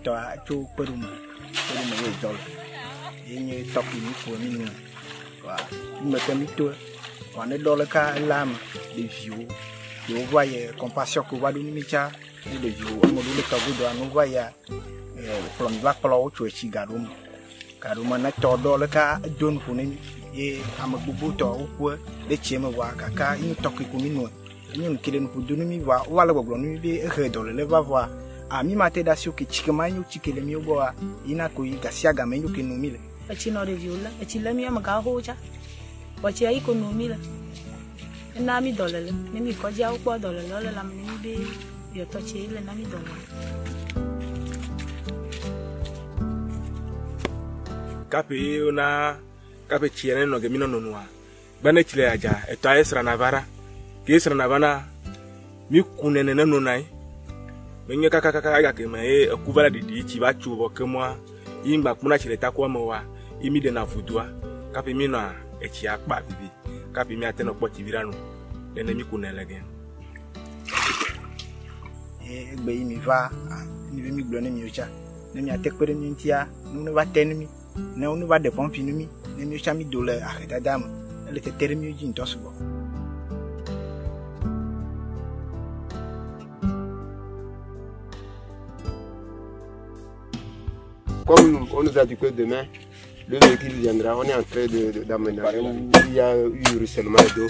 to a cho perum we dol ye top ni ko ni no wa me temi to wa ne dol ka lam de vieux yo voye compassion ko wa du ni cha de vieux mo du ka gudo anu voya plom va plo cho chi garum na to dol ka don ko ni ye amabubu to ko de cheme wa kaka in to ko ni no ni kile no du ni wa wala gbogbo ni bi e dol le va voir a mi mate da sio ke chikemanyu chikele mi oboa ina ko yi gasia ga menyu ke no mile a chino de viola a chile mi am ga hoja wa chi ai ko no mile na mi dolele ni mi ko ja upo dolele la mi be yo to chi ile na mi dolele kape una kape chiene no ge mino no noa bana chile aja eto ayesra na vara ke esra na bana mi kunene no nai menye kaka ya ke me akuvala didi chi ba chubo ke moi yimba kuna chile takwa mowa imi de na fudua kapi mi na echi akpa bibi kapi mi ateno po chivirano dene mi kunele gen gbe mi va ni be mi glo ne mi ocha ne mi atekpere mi ntia nu va tenmi ne unu va de pompi nu mi ne mi ocha mi dole arrêta dame elle était termi oji ntosugo. Comme on nous a dit que demain, le véhicule viendra, on est en train d'amener où il y a eu ruissellement d'eau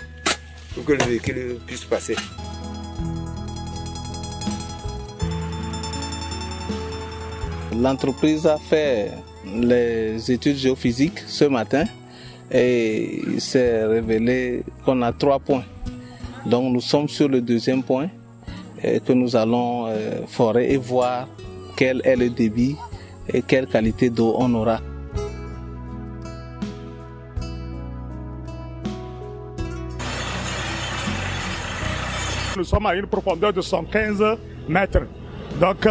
pour que le véhicule puisse passer. L'entreprise a fait les études géophysiques ce matin et il s'est révélé qu'on a 3 points. Donc nous sommes sur le 2e point que nous allons forer et voir quel est le débit et quelle qualité d'eau on aura. Nous sommes à une profondeur de 115 mètres. Donc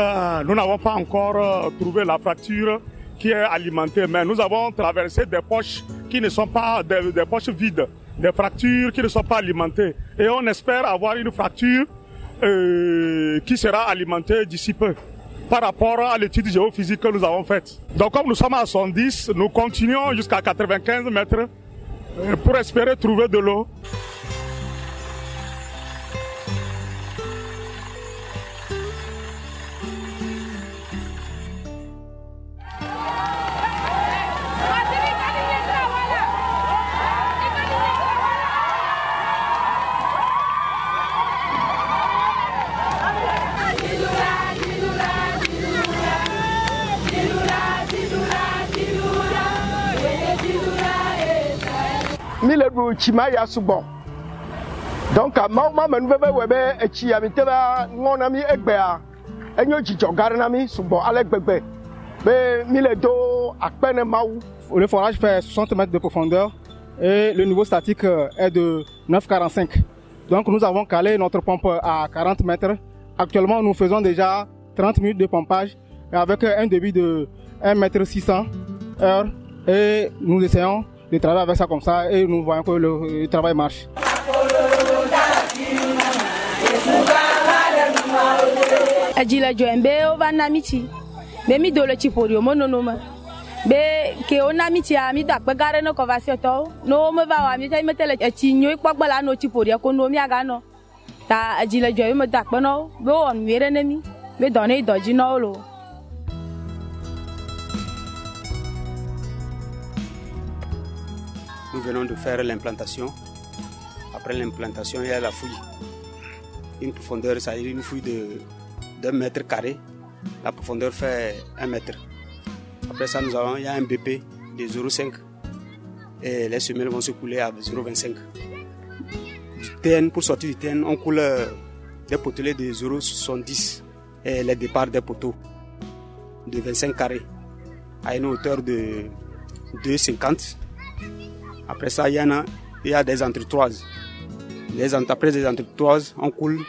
nous n'avons pas encore trouvé la fracture qui est alimentée, mais nous avons traversé des poches qui ne sont pas des poches vides, des fractures qui ne sont pas alimentées. Et on espère avoir une fracture qui sera alimentée d'ici peu, par rapport à l'étude géophysique que nous avons faite. Donc comme nous sommes à 110, nous continuons jusqu'à 95 mètres pour espérer trouver de l'eau. Mille du chimaya subo donc ma menuveve webe echi amiteba ngonami egbea enyo jijo garnami subo alegbegbe be mille do akpene mawu. Le forage fait 60 mètres de profondeur et le niveau statique est de 9,45. Donc nous avons calé notre pompe à 40 mètres. Actuellement nous faisons déjà 30 minutes de pompage avec un débit de 1,6 m/h et nous essayons de travailler avec ça comme ça et nous voyons que le travail marche. Ajila joembe ovanamichi be mi dole chiporio mononoma be ke onamichi ami dakpe gare no conversion to no me va wa mi tai metele chinyo ikpogbala no chiporio ko no mi aga no ta ajila joyo me dakpe no be on mere nemi be done idoji no lo. Nous venons de faire l'implantation. Après l'implantation, il y a la fouille. Une profondeur, ça veut dire une fouille d'1 mètre carré. La profondeur fait 1 mètre. Après ça, il y a un BP de 0,5 et les semelles vont se couler à 0,25. Du TN, pour sortir du TN, on coule des potelets de 0,70 et les départs des poteaux de 25 carrés à une hauteur de 2,50. Après ça, il y a des entretoises. Après les entretoises, on coule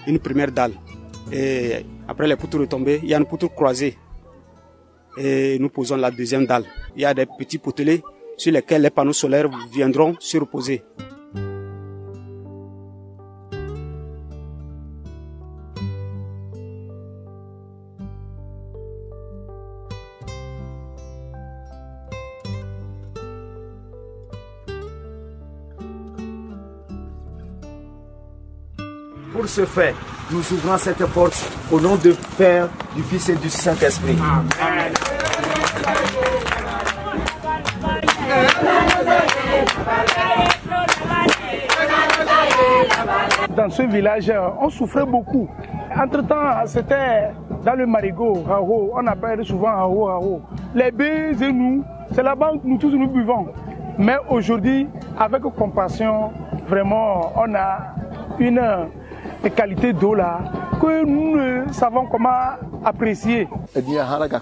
une première dalle. Et après les poutres retombées, il y a une poutre croisée. Et nous posons la deuxième dalle. Il y a des petits potelets sur lesquels les panneaux solaires viendront se reposer. pour ce faire, nous ouvrons cette porte au nom du Père, du Fils et du Saint-Esprit. Amen. Dans ce village, on souffrait beaucoup. Entre-temps, c'était dans le marigot, on appelle souvent Hao. Les baies et nous, c'est là-bas que nous tous nous buvons. Mais aujourd'hui, avec compassion, vraiment, on a une qualité d'eau là que nous ne savons comment apprécier. Jardin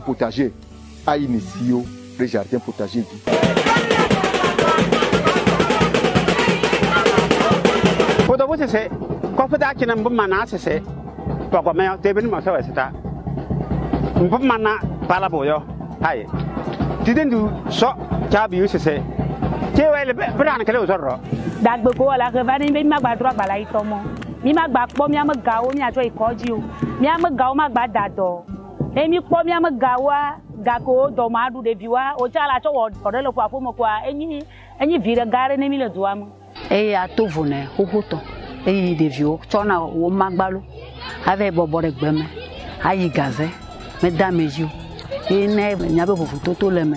potager, le jardin potager. Emi kpɔ miame gawoa gako dɔmadu ɖeviwoa wotsa la tsɔ wɔ xɔ ɖe le ƒoaƒo me koa enyi vi ɖe gã ɖe ne mi le dua me. Eye ato vo ne xoxotɔ eye ɖeviwo tsɔna wo magbalo ave bɔbɔ ɖe gbe me ayi gaze meda me dzi o eye ne nyabe vovototo le me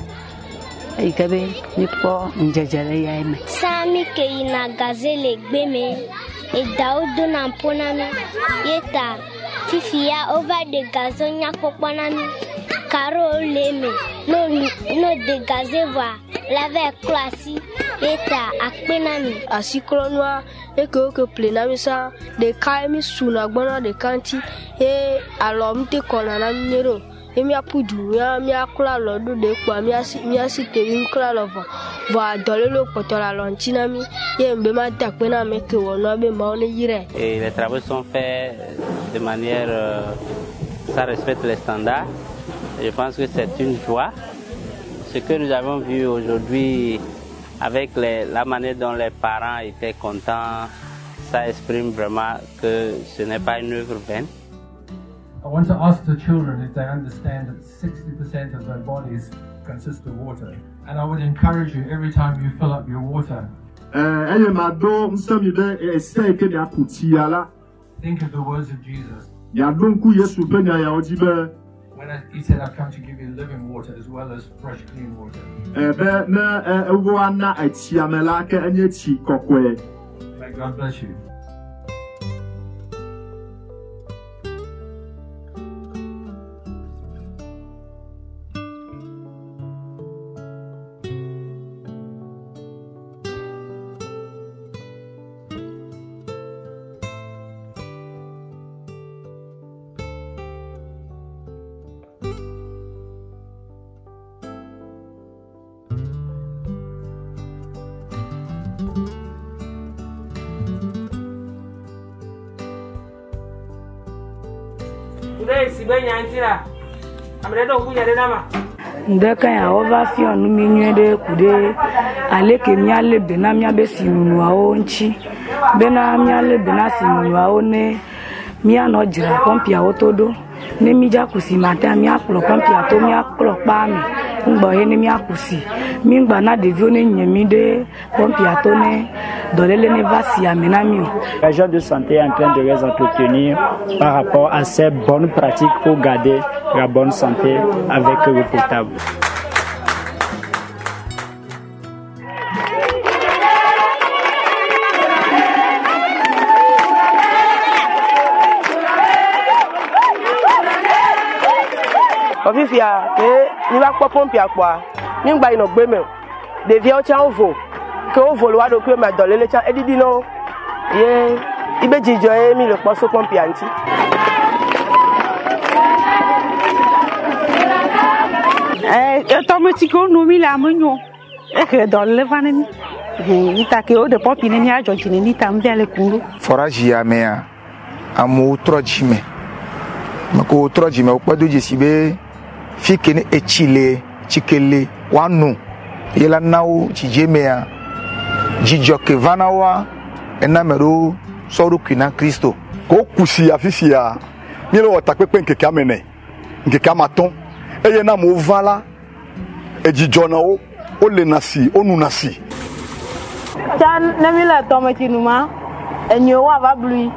eyi ke be mi kpɔ ŋdzedze ɖe ya me. Sami ke yina gaze le gbe me edawo dona mpɔ na mi yeta. Fifia over de gazon nyakpokpona mi karo leme no de gazeva lave klasi eta akpenami asikronwa eke plenami sa de kaimi suna gbona de kanti e alom te kona na minero e mi apudu mi akula lodo de kwa mi asi te mi kula lova va dolelo potola lontina mi ye mbe ma takpena me ke wono be ma on yire. Et les travaux sont faits de manière ça respecte les standards. Je pense que c'est une joie. Ce que nous avons vu aujourd'hui avec la manière dont les parents étaient contents, ça exprime vraiment que ce n'est pas une œuvre vaine. I want to ask the children if they understand that 60% of their bodies consist of water. And I would encourage you every time you fill up your water. Think of the words of Jesus. When he said, I've come to give you living water as well as fresh, clean water. May God bless you. Ndeka ya ova fi onu minye de kude aleke miale bena miabe sinunu awo nchi bena miale bena sinunu awo ne mia no jira pompi awo todo ne mi ja kusi mata mi aklo pompi ato mi aklo pa mi ngbo he ne mi akusi mi ngba na devio ne nyemi de pompi ato ne dolele ne vasi amena mi. L'agent de santé est en train de les entretenir par rapport à ces bonnes pratiques pour garder la bonne santé avec l'eau potable. Ofifia ke ni ba po pompi akwa ni ngba ino gbe me de vie o cha ovo ke ovo lo wa do pe ma dolele cha edidi no ye ibe jijo e mi le po so pompi anti. Automatique no mi la munyo e ke dolele vaneni ita ke o de pompi ni mi ajo jini ni tam de le kuru forage ya me amu trojime mako trojime o pado jesibe fikene echile chikele wanu yela nawo chijemea jijoke vanawa enamero soru kina Kristo ko kusi afifia mi lo ta pepe nkeke amene nkeke amaton eye na mo vala ejijo na o o le nasi o nu nasi Chan nami la tome chinuma enyo wa va blui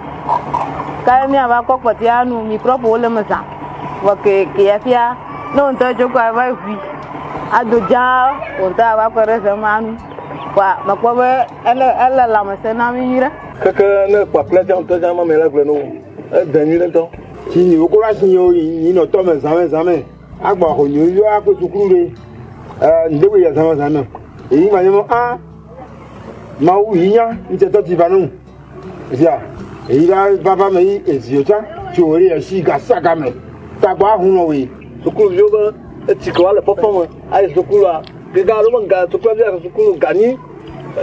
ka mi ava ko potianu microbe o le masa wa ke afia no nto joko va vi adoja o ta va pere semanu wa makwabe ele la masena mi ira keke ne kwa plaisir on to jama me la gbe no e dani le to ti ni o ko ra si yo yi no to me zame agba ho ni yo akpo sukuru ndewe ya zame èyí ma yemo a ma wu yiyan nte to ti banu sia èyí baba me ezi ocha ti ori e si ga saga me tagba hun no we sukuru yo ba ti ko ale popo mo ai sukuru a ga lo nga sukuru ya sukuru gani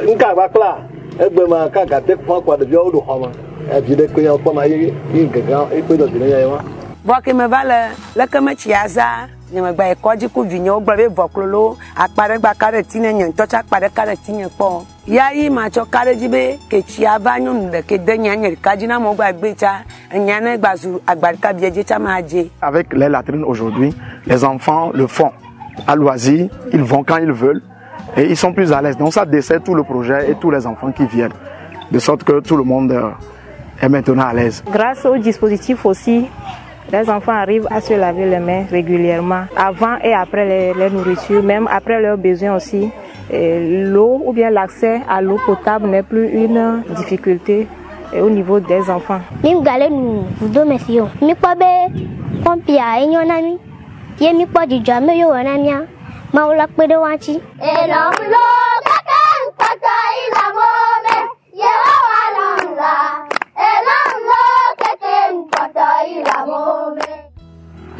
nka ba kla egbe ma ka ga te kwa kwa de bi o do ho ma e bi de ko ya po ma yi gaga e ko do ni ya wa bo ke me vale le ke me chiaza ni me gba ekoji ku vinyo gba be voklolo apare gba kare tine nyen to cha pare kare tine po ya yi ma cho kare jibe ke chia vanyu nde ke de nyen nyen kajina mo gba gbe cha nyen gba zu agbarika bieje cha ma je. Avec les latrines aujourd'hui, les enfants le font à loisir, ils vont quand ils veulent et ils sont plus à l'aise. Donc ça dessert tout le projet et tous les enfants qui viennent, de sorte que tout le monde est maintenant à l'aise. Grâce au dispositif aussi, les enfants arrivent à se laver les mains régulièrement, avant et après les nourritures, même après leurs besoins aussi. L'eau ou bien l'accès à l'eau potable n'est plus une difficulté au niveau des enfants. Il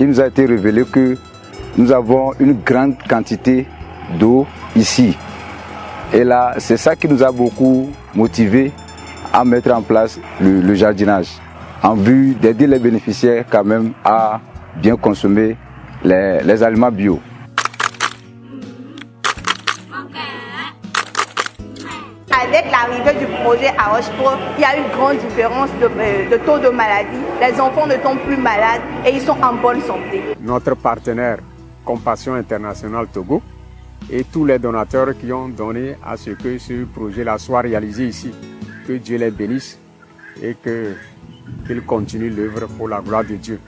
nous a été révélé que nous avons une grande quantité d'eau ici. Et là, c'est ça qui nous a beaucoup motivés à mettre en place le jardinage, en vue d'aider les bénéficiaires quand même à bien consommer les aliments bio. Avec l'arrivée du projet à Rocheport, il y a une grande différence de taux de maladie. Les enfants ne tombent plus malades et ils sont en bonne santé. Notre partenaire Compassion Internationale Togo et tous les donateurs qui ont donné à ce que ce projet-là soit réalisé ici. Que Dieu les bénisse et qu'ils continuent l'œuvre pour la gloire de Dieu.